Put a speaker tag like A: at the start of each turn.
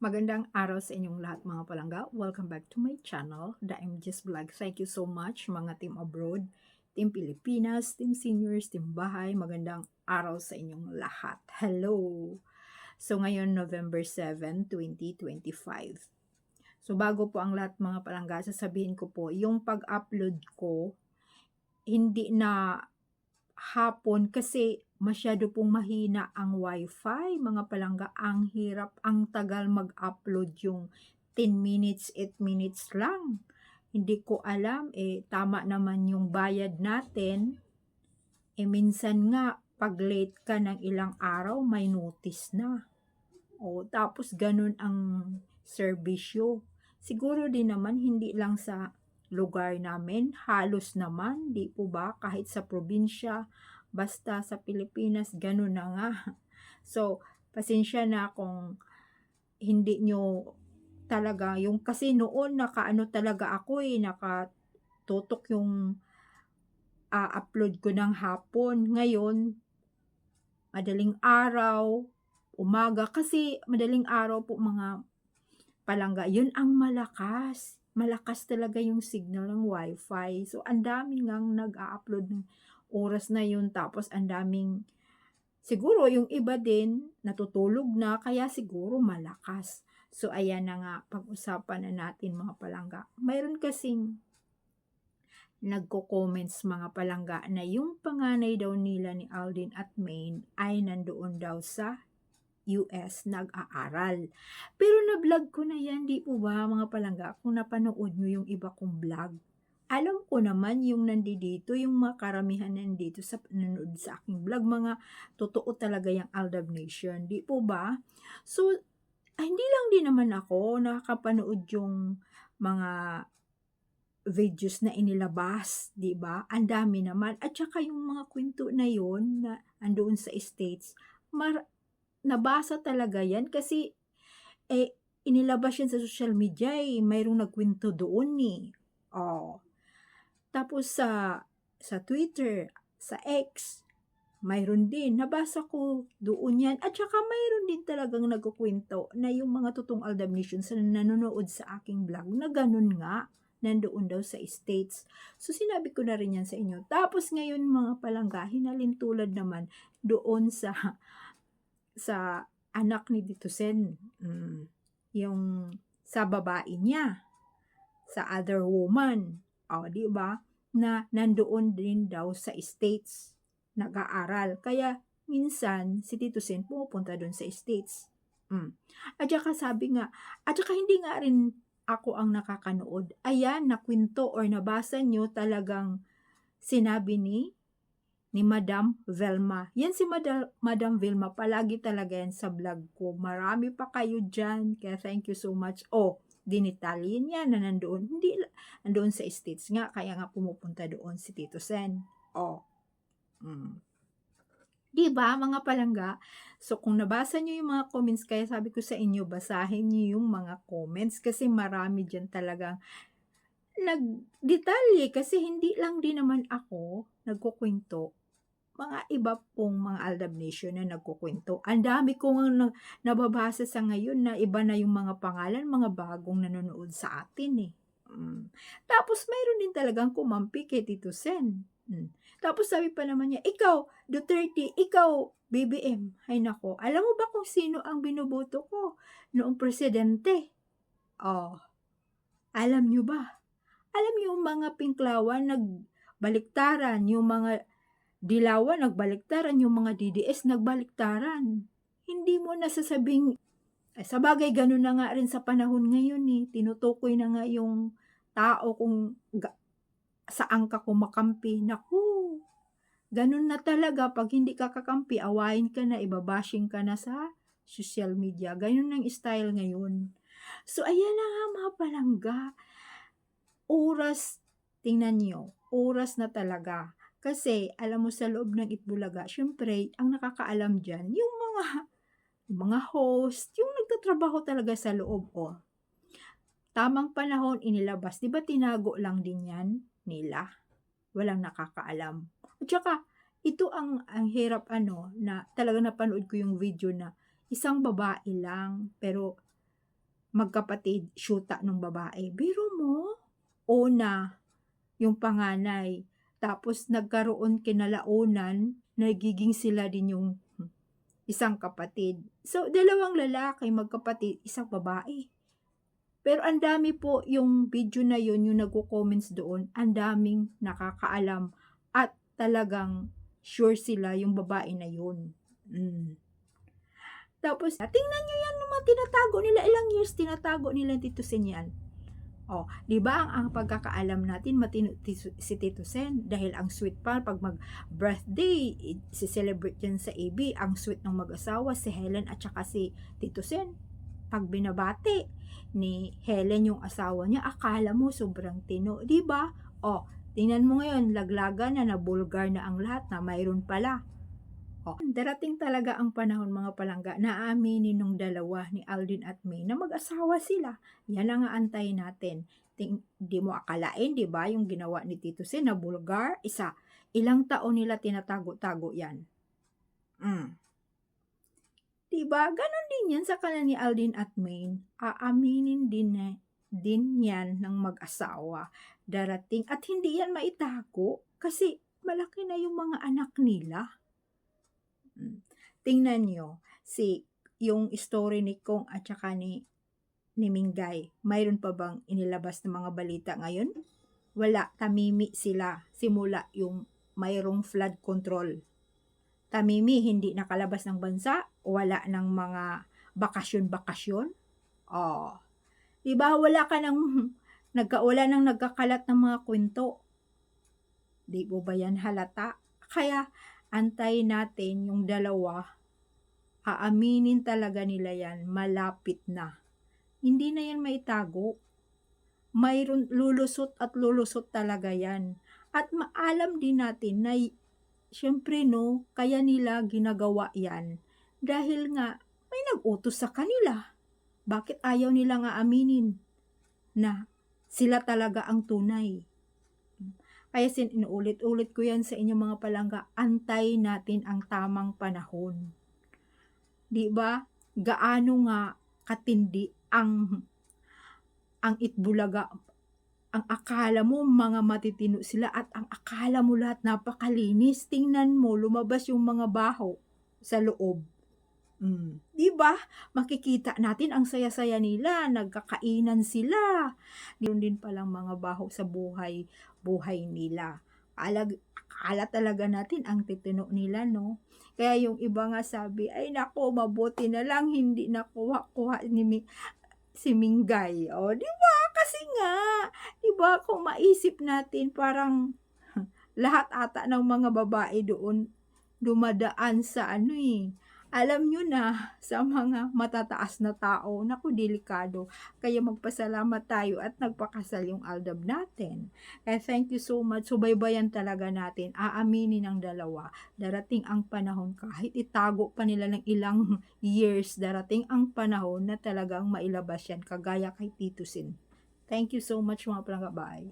A: Magandang araw sa inyong lahat mga palangga. Welcome back to my channel, The MJ's Vlog. Thank you so much mga team abroad, team Pilipinas, team seniors, team bahay. Magandang araw sa inyong lahat. Hello! So ngayon November 7, 2025. So bago po ang lahat mga palangga, sasabihin ko po, yung pag-upload ko, hindi na hapon kasi masyado pong mahina ang wifi, mga palangga. Ang hirap, ang tagal mag-upload, yung 10 minutes, 8 minutes lang. Hindi ko alam, tama naman yung bayad natin. Minsan nga, pag late ka ng ilang araw, may notice na. Tapos ganun ang serbisyo. Siguro din naman, hindi lang sa lugar namin, halos naman, di po ba, kahit sa probinsya, basta sa Pilipinas, ganun na nga. So, pasensya na kung hindi nyo talaga, yung kasi noon nakaano talaga ako nakatutok yung upload ko ng hapon. Ngayon, madaling araw, umaga, kasi madaling araw po mga palangga, yun ang malakas. Malakas talaga yung signal ng wifi. So, ang dami ngang nag-a-upload ng oras na yun. Tapos, ang daming, siguro yung iba din, natutulog na, kaya siguro malakas. So, ayan na nga, pag-usapan na natin mga palangga. Mayroon kasing nagko-comments mga palangga na yung panganay daw nila ni Aldin at Maine ay nandoon daw sa US nag-aaral. Pero na-vlog ko na yan, di po ba mga palangga? Kung napanood nyo yung iba kong vlog, alam ko naman yung nandito, yung mga karamihan nandito sa nanonood sa aking vlog, mga totoo talaga yung Aldab Nation, di po ba? So, hindi lang din naman ako nakakapanood yung mga videos na inilabas, di ba? Ang dami naman. At saka yung mga kwento na yun na andoon sa States, nabasa talaga yan kasi inilabas yan sa social media, mayroong nagkwento doon Tapos sa Twitter, sa X, mayroon din, nabasa ko doon yan. At saka mayroon din talagang nagkukwento na yung mga totoong Aldab Nation sa nanonood sa aking vlog na ganun nga, nandoon daw sa States. So sinabi ko na rin yan sa inyo. Tapos ngayon mga palangga, hinalintulad naman doon sa anak ni Tito Sen, yung sa babae niya, sa other woman, di ba, na nandoon din daw sa States, nag-aaral. Kaya minsan si Tito Sen pumupunta doon sa States. At saka sabi nga, at saka hindi nga rin ako ang nakakanood. Ayan, nakwento or nabasa nyo, talagang sinabi ni Madam Velma. Yan si Madam Velma, palagi talaga yan sa vlog ko. Marami pa kayo dyan, kaya thank you so much. Dinitalyin niya na nandoon. Hindi, nandoon sa States nga, kaya nga pumupunta doon si Tito Sen. Diba mga palangga? So kung nabasa nyo yung mga comments, kaya sabi ko sa inyo, basahin nyo yung mga comments kasi marami dyan talagang nagdetalye, kasi hindi lang din naman ako nagkukwento, mga iba pong mga Aldab Nation na nagkukwento. Ang dami kong nababasa sa ngayon na iba na yung mga pangalan, mga bagong nanonood sa atin Tapos mayroon din talagang kumampi kay Tito Sen. Tapos sabi pa naman niya, ikaw, Duterte, ikaw, BBM. Ay nako, alam mo ba kung sino ang binoboto ko noong presidente? Alam nyo ba? Alam nyo yung mga pinklawan nagbaliktaran, yung mga Dilawan nagbaliktaran, yung mga DDS nagbaliktaran. Hindi mo nasasabing, sa bagay ganun na nga rin sa panahon ngayon tinutukoy na nga yung tao kung saan ka kumakampi. Naku, ganun na talaga, pag hindi ka kakampi, awayin ka na, ibabashing ka na sa social media. Ganun ang style ngayon. So, ayan na nga mga palangga. Oras, tingnan nyo, oras na talaga. Kasi, alam mo, sa loob ng Itbulaga, syempre, ang nakakaalam dyan, yung mga host, yung nagtatrabaho talaga sa loob. Tamang panahon, inilabas. Di ba tinago lang din yan nila? Walang nakakaalam. At saka, ito ang hirap na talaga napanood ko yung video na isang babae lang, pero magkapatid, syuta nung babae. Biro mo, una, yung panganay. Tapos nagkaroon kinalaunan, nagiging sila din yung isang kapatid. So, dalawang lalaki, magkapatid, isang babae. Pero ang dami po yung video na yun, yung nagko-comments doon, ang daming nakakaalam at talagang sure sila yung babae na yun. Tapos, tingnan nyo yan, yung mga tinatago nila, ilang years tinatago nila Tito Sen yan. Oh, 'di ba ang pagkakaalam natin matino si Tito Sen dahil ang sweet pa pag mag-birthday si-celebrate yan sa AB, ang sweet ng mag-asawa si Helen at saka si Tito Sen. Pag binabati ni Helen yung asawa niya, akala mo sobrang tino, 'di ba? Oh, tingnan mo ngayon, laglagan na bulgar na ang lahat na mayroon pala. Oh, darating talaga ang panahon mga palangga na aaminin nung dalawa ni Aldin at May na mag-asawa sila. Yan ang aantayin natin. Di mo akalain, di ba, yung ginawa ni Tito Sen na bulgar, ilang taon nila tinatago-tago yan. Di ba, ganon din yan sa kanila ni Aldin at May. Aaminin din yan ng mag-asawa. Darating, at hindi yan maitago kasi malaki na yung mga anak nila. Tingnan nyo, yung story ni Kong at saka ni Minggay, mayroon pa bang inilabas ng mga balita ngayon? Wala, tamimi sila simula yung mayroong flood control. Tamimi, hindi nakalabas ng bansa, wala ng mga bakasyon-bakasyon. Oh, diba wala nang nagkakalat ng mga kwento. Di mo ba yan halata? Kaya, antayin natin yung dalawa, aaminin talaga nila yan, malapit na. Hindi na yan maitago. Mayroon lulusot at lulusot talaga yan. At maalam din natin na, syempre no, kaya nila ginagawa yan. Dahil nga, may nag-utos sa kanila. Bakit ayaw nila nga aminin na sila talaga ang tunay? Kaya inuulit-ulit ko yan sa inyo mga palangga, antay natin ang tamang panahon. Di ba? Gaano nga katindi ang Itbulaga. Ang akala mo mga matitino sila at ang akala mo lahat napakalinis. Tingnan mo, lumabas yung mga baho sa loob. Di ba? Makikita natin ang saya-saya nila, nagkakainan sila. Meron din palang mga baho sa buhay nila. Akala talaga natin ang titino nila, no? Kaya yung iba nga sabi, ay nako, mabuti na lang hindi nakuha si Minggay. O, di ba? Kasi nga, di ba, kung maisip natin, parang lahat ata ng mga babae doon dumadaan sa alam nyo na, sa mga matataas na tao, naku, delikado. Kaya magpasalamat tayo at nagpakasal yung Aldab natin. Kaya thank you so much. Subaybayan talaga natin. Aaminin ng dalawa. Darating ang panahon, kahit itago pa nila ng ilang years, darating ang panahon na talagang mailabas yan, kagaya kay Tito Sen. Thank you so much mga palangga. Bye.